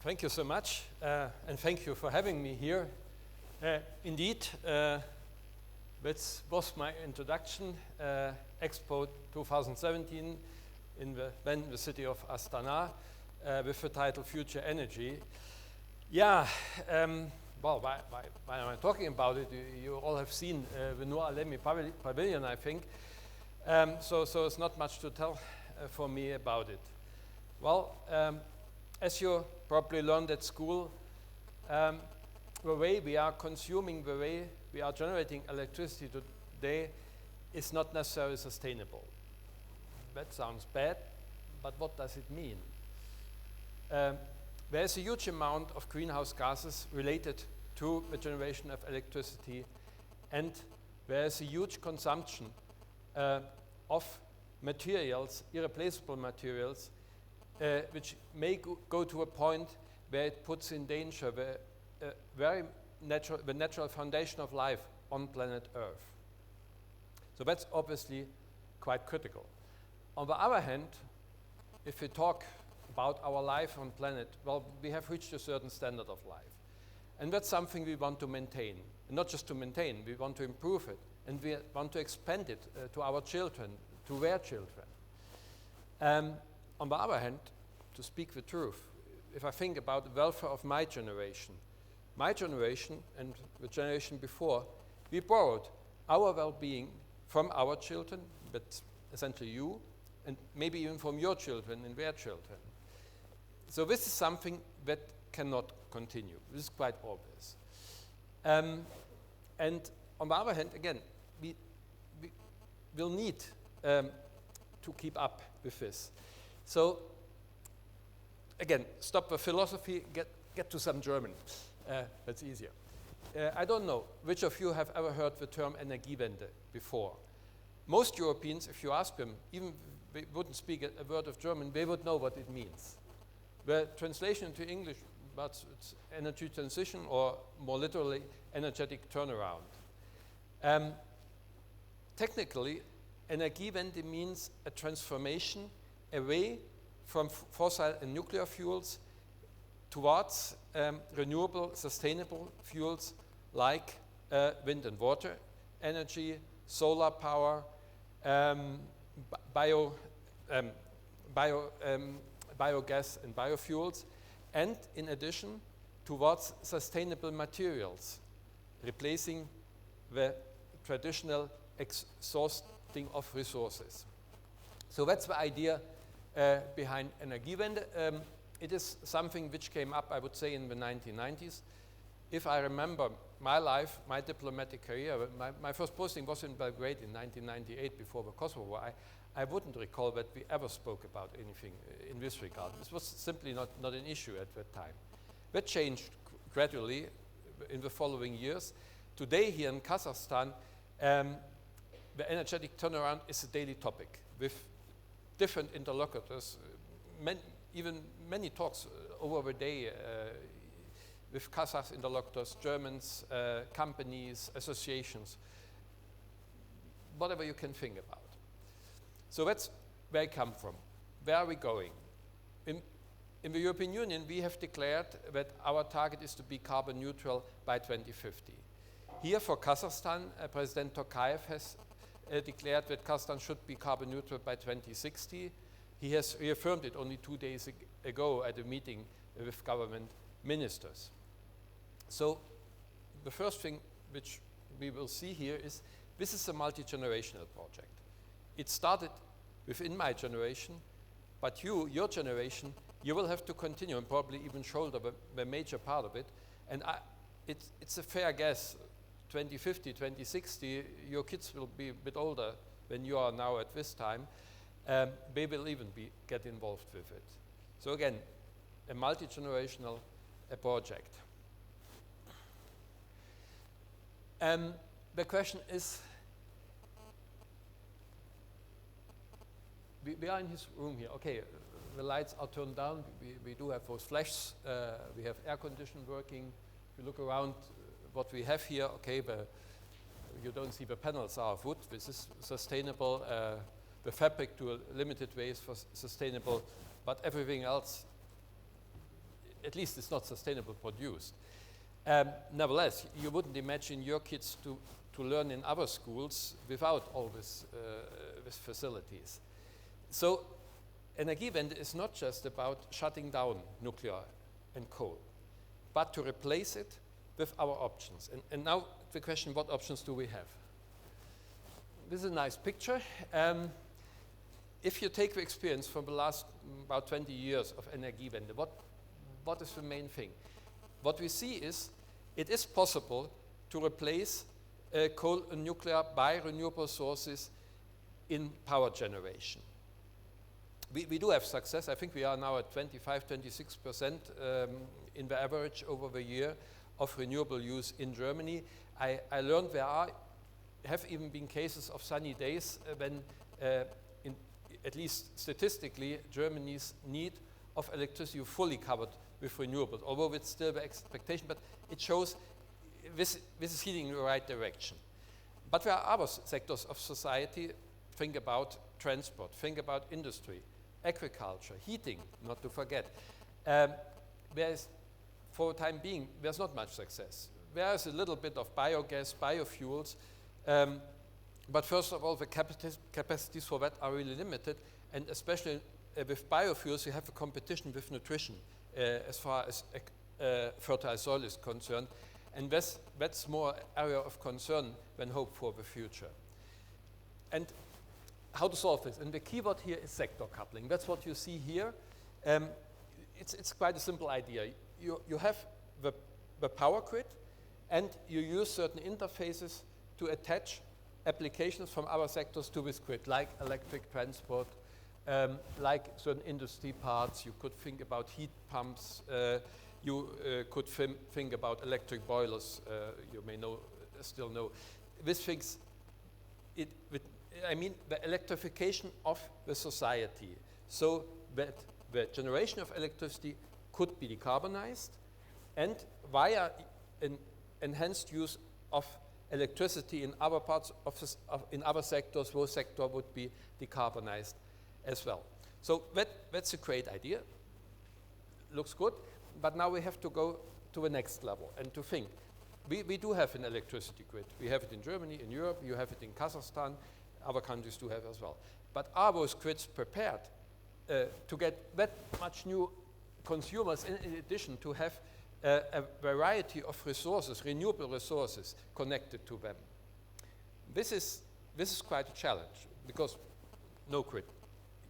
Thank you so much, and thank you for having me here. Indeed, that was my introduction, Expo 2017 in the city of Astana, with the title Future Energy. Yeah, well, why am I talking about it? You all have seen the Noor Alemi Pavilion, I think. So it's not much to tell for me about it. Well, as you probably learned at school, the way we are consuming, the way we are generating electricity today is not necessarily sustainable. That sounds bad, but what does it mean? There is a huge amount of greenhouse gases related to the generation of electricity, and there is a huge consumption of materials, irreplaceable materials, which may go to a point where it puts in danger the natural foundation of life on planet Earth. So that's obviously quite critical. On the other hand, if we talk about our life on planet, well, we have reached a certain standard of life. And that's something we want to maintain. And not just to maintain, we want to improve it. And we want to expand it to our children, to their children. On the other hand, to speak the truth, if I think about the welfare of my generation and the generation before, we borrowed our well-being from our children, but essentially you, and maybe even from your children and their children. So this is something that cannot continue. This is quite obvious. And on the other hand, again, we will need to keep up with this. So again, stop the philosophy, get to some German. That's easier. I don't know which of you have ever heard the term Energiewende before. Most Europeans, if you ask them, even they wouldn't speak a word of German, they would know what it means. The translation into English, but it's energy transition, or more literally, energetic turnaround. Technically, Energiewende means a transformation away from fossil and nuclear fuels towards renewable, sustainable fuels like wind and water energy, solar power, biogas and biofuels, and in addition towards sustainable materials, replacing the traditional exhausting of resources. So that's the idea behind Energiewende. It is something which came up, I would say, in the 1990s. If I remember my life, my diplomatic career, my first posting was in Belgrade in 1998 before the Kosovo War. I wouldn't recall that we ever spoke about anything in this regard. This was simply not an issue at that time. That changed gradually in the following years. Today here in Kazakhstan, the energetic turnaround is a daily topic with different interlocutors, even many talks over the day with Kazakh interlocutors, Germans, companies, associations, whatever you can think about. So that's where I come from. Where are we going? In the European Union, we have declared that our target is to be carbon neutral by 2050. Here for Kazakhstan, President Tokayev has declared that Kazakhstan should be carbon neutral by 2060. He has reaffirmed it only 2 days ago at a meeting with government ministers. So the first thing which we will see here is this is a multi-generational project. It started within my generation, but your generation, you will have to continue and probably even shoulder the major part of it. And it's a fair guess, 2050, 2060, your kids will be a bit older than you are now at this time. They will even get involved with it. So again, a multi-generational project. The question is, we are in his room here. Okay, the lights are turned down. We do have those flashes. We have air conditioning working. If you look around what we have here, okay, you don't see the panels are of wood. This is sustainable. The fabric to a limited ways for sustainable, but everything else at least it's not sustainable produced. Nevertheless, you wouldn't imagine your kids to learn in other schools without all these facilities. So Energiewende is not just about shutting down nuclear and coal, but to replace it with our options. And now the question, what options do we have? This is a nice picture. If you take the experience from the last about 20 years of Energiewende, what is the main thing? What we see is it is possible to replace coal and nuclear by renewable sources in power generation. We do have success. I think we are now at 25–26% in the average over the year of renewable use in Germany. I learned there have even been cases of sunny days when, at least statistically, Germany's need of electricity fully covered with renewables, although it's still the expectation, but it shows this is heading in the right direction. But there are other sectors of society. Think about transport, think about industry, agriculture, heating, not to forget. For the time being, there's not much success. There is a little bit of biogas, biofuels, but first of all, the capacities for that are really limited, and especially with biofuels, you have a competition with nutrition as far as fertile soil is concerned, and that's more area of concern than hope for the future. And how to solve this? And the keyword here is sector coupling. That's what you see here. It's quite a simple idea. You have the power grid, and you use certain interfaces to attach applications from other sectors to this grid, like electric transport, like certain industry parts. You could think about heat pumps. You could think about electric boilers. You may still know. This things, the electrification of the society, so that the generation of electricity could be decarbonized, and via an enhanced use of electricity in other parts in other sectors, those sectors would be decarbonized as well. So that's a great idea. Looks good, but now we have to go to the next level and to think. We do have an electricity grid. We have it in Germany, in Europe, you have it in Kazakhstan, other countries do have as well. But are those grids prepared to get that much new consumers, in addition to have a variety of resources, renewable resources, connected to them? This is quite a challenge, because no grid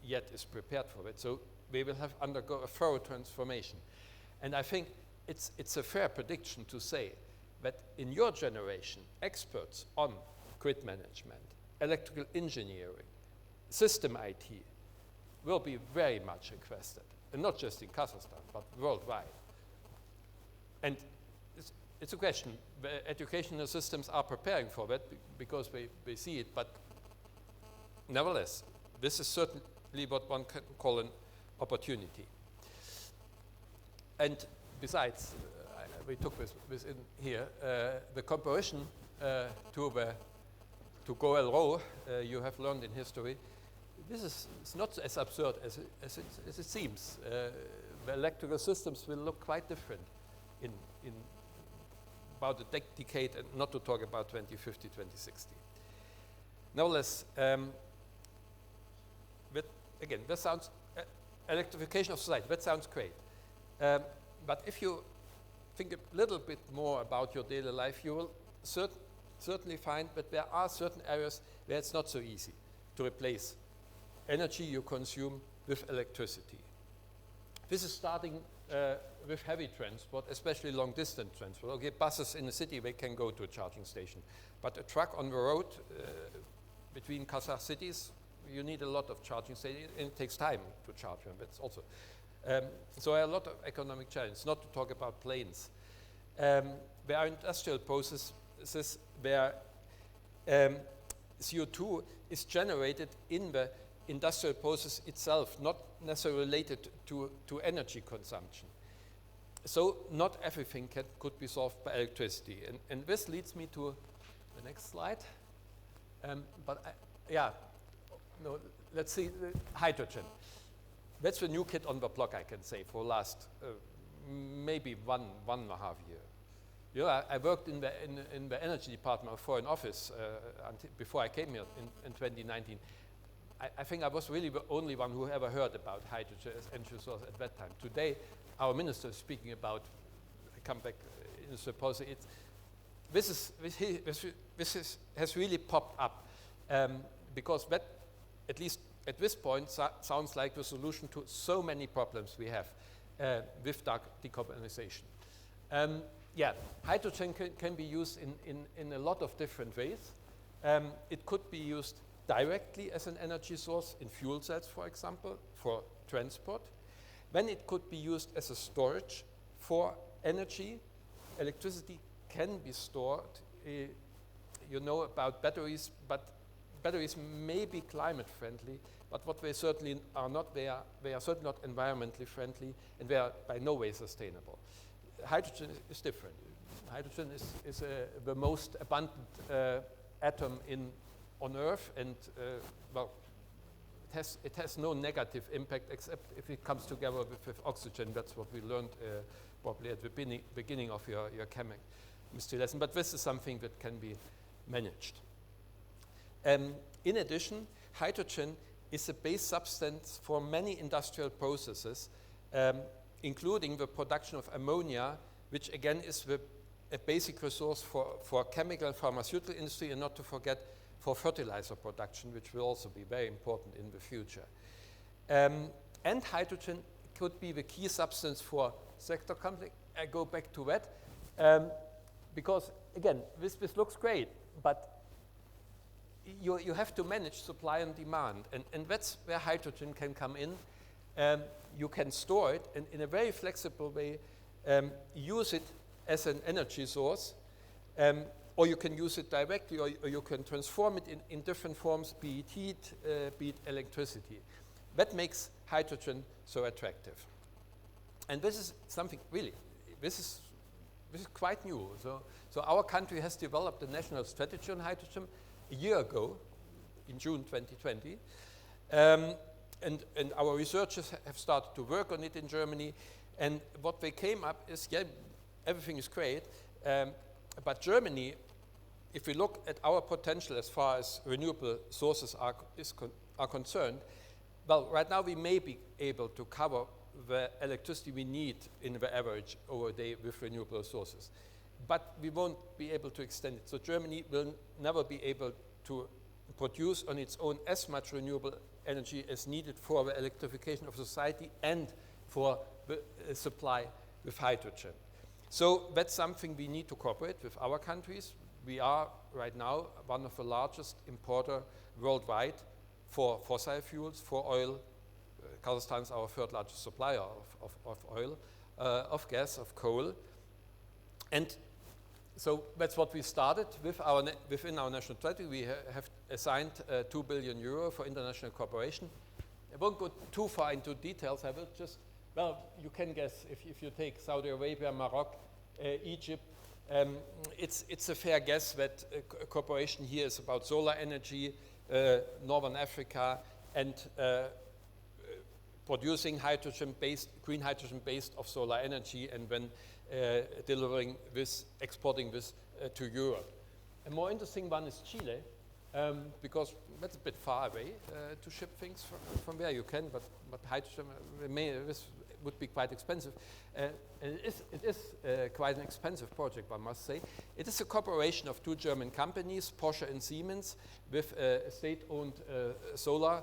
yet is prepared for it. So we will have undergo a thorough transformation. And I think it's a fair prediction to say that in your generation, experts on grid management, electrical engineering, system IT will be very much requested, and not just in Kazakhstan, but worldwide. And it's a question. The educational systems are preparing for that because they see it, but nevertheless, this is certainly what one can call an opportunity. And besides, we took this in here, the comparison to Goel Row, you have learned in history, this is not as absurd as it seems. The electrical systems will look quite different in about a decade, and not to talk about 2050, 2060. Nevertheless, again, that sounds, electrification of society, that sounds great. But if you think a little bit more about your daily life, you will certainly find that there are certain areas where it's not so easy to replace energy you consume with electricity. This is starting with heavy transport, especially long-distance transport. Okay, buses in the city, they can go to a charging station. But a truck on the road between Kazakh cities, you need a lot of charging stations, and it takes time to charge them. That's also so there are a lot of economic challenges, not to talk about planes. There are industrial processes where CO2 is generated in the industrial process itself, not necessarily related to energy consumption. So not everything could be solved by electricity. And this leads me to the next slide. Let's see, hydrogen. That's the new kid on the block, I can say, for the last maybe one and a half year. You know, I worked in the energy department of Foreign Office before I came here in 2019. I think I was really the only one who ever heard about hydrogen as energy source at that time. Today, our minister is speaking about, I come back in the symposium, this has really popped up because that, at least at this point, sounds like the solution to so many problems we have with decarbonization. Yeah, hydrogen can be used in a lot of different ways. It could be used directly as an energy source in fuel cells, for example, for transport. Then it could be used as a storage for energy. Electricity can be stored. You know about batteries, but batteries may be climate friendly, but what they certainly are not, they are certainly not environmentally friendly, and they are by no way sustainable. Hydrogen is different. Hydrogen is the most abundant atom on Earth, and well, it has no negative impact except if it comes together with oxygen. That's what we learned probably at the beginning of your chemistry lesson. But this is something that can be managed. In addition, hydrogen is a base substance for many industrial processes, including the production of ammonia, which again is a basic resource for chemical and pharmaceutical industry, and not to forget for fertilizer production, which will also be very important in the future. And hydrogen could be the key substance for sector conflict. I go back to that, because again, this looks great, but you have to manage supply and demand, and that's where hydrogen can come in. You can store it and in a very flexible way use it as an energy source, or you can use it directly, or you can transform it in different forms, be it heat, be it electricity. That makes hydrogen so attractive. And this is something really, this is quite new. So our country has developed a national strategy on hydrogen a year ago, in June 2020. And our researchers have started to work on it in Germany. And what they came up is, yeah, everything is great, but Germany, if we look at our potential as far as renewable sources are concerned, well, right now we may be able to cover the electricity we need in the average over a day with renewable sources. But we won't be able to extend it. So Germany will never be able to produce on its own as much renewable energy as needed for the electrification of society and for the supply with hydrogen. So that's something we need to cooperate with our countries. We are right now one of the largest importer worldwide for fossil fuels, for oil. Kazakhstan is our third largest supplier of oil, of gas, of coal. And so that's what we started with within our national strategy. We have assigned €2 billion for international cooperation. I won't go too far into details. I will just, well, you can guess if you take Saudi Arabia, Morocco, Egypt, it's a fair guess that cooperation here is about solar energy, Northern Africa, and producing green hydrogen based off solar energy, and then delivering this, exporting this to Europe. A more interesting one is Chile, because that's a bit far away to ship things from where you can, but hydrogen this would be quite expensive. And it is quite an expensive project, one must say. It is a cooperation of two German companies, Porsche and Siemens, with a state-owned solar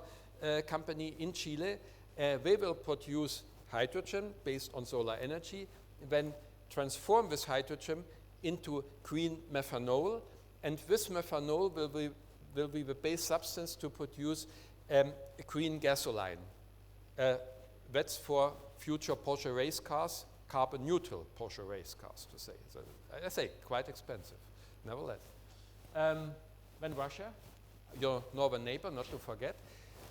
company in Chile. They will produce hydrogen based on solar energy, then transform this hydrogen into green methanol, and this methanol will be the base substance to produce green gasoline. That's for future Porsche race cars, carbon neutral Porsche race cars, to say. So I say quite expensive, nevertheless. Then Russia, your northern neighbor, not to forget.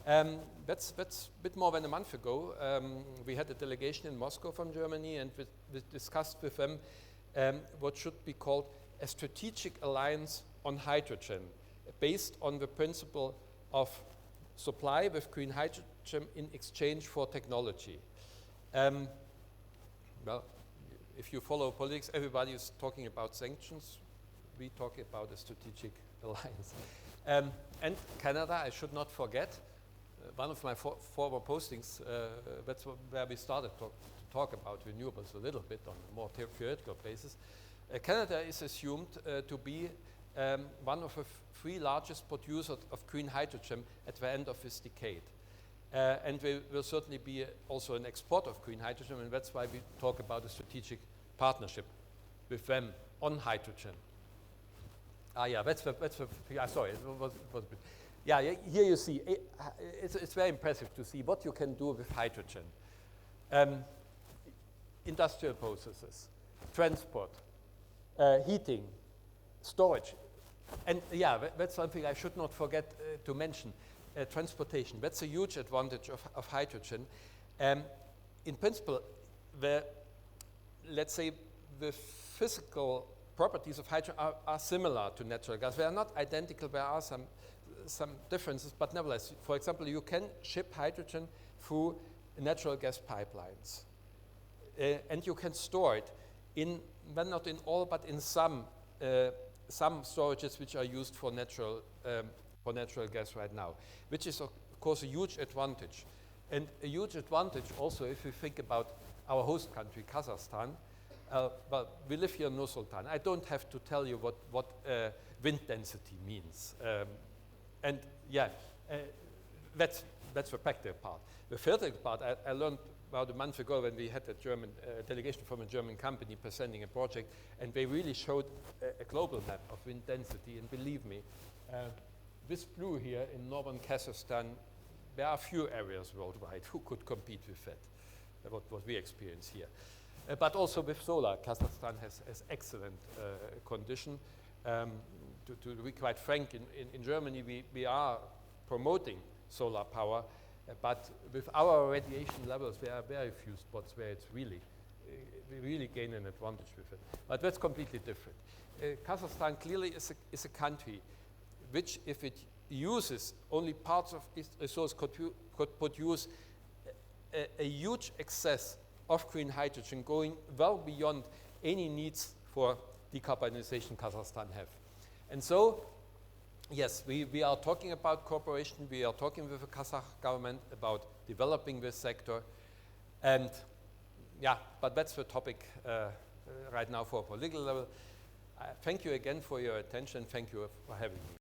That's a bit more than a month ago. We had a delegation in Moscow from Germany, and we discussed with them what should be called a strategic alliance on hydrogen, based on the principle of supply with green hydrogen in exchange for technology. Well, if you follow politics, everybody is talking about sanctions. We talk about a strategic alliance. And Canada, I should not forget, one of my former postings, that's where we started to talk about renewables a little bit on a more theoretical basis. Canada is assumed to be one of the 3 largest producers of green hydrogen at the end of this decade. And we will certainly be also an exporter of green hydrogen, and that's why we talk about a strategic partnership with them on hydrogen. Yeah, sorry, it was a bit. Yeah, here you see, it's very impressive to see what you can do with hydrogen. Industrial processes, transport, heating, storage. And yeah, that's something I should not forget to mention. Transportation, that's a huge advantage of hydrogen. In principle, let's say the physical properties of hydrogen are similar to natural gas. They are not identical, there are some differences, but nevertheless, for example, you can ship hydrogen through natural gas pipelines. And you can store it in, well, not in all, but in some storages which are used for natural gas right now, which is of course a huge advantage. And a huge advantage also if we think about our host country, Kazakhstan. Well, we live here in Nur-Sultan. I don't have to tell you what wind density means. And yeah, that's the practical part. The theoretical part, I learned about a month ago when we had a German delegation from a German company presenting a project, and they really showed a global map of wind density, and believe me, this blue here in northern Kazakhstan, there are few areas worldwide who could compete with that, what we experience here. But also with solar, Kazakhstan has excellent condition. To be quite frank, in Germany we are promoting solar power, but with our radiation levels, there are very few spots where it's really, we really gain an advantage with it. But that's completely different. Kazakhstan clearly is a country which, if it uses only parts of its resource, could produce a huge excess of green hydrogen going well beyond any needs for decarbonization Kazakhstan have. And so, yes, we are talking about cooperation, we are talking with the Kazakh government about developing this sector, and yeah, but that's the topic right now for a political level. Thank you again for your attention, thank you for having me.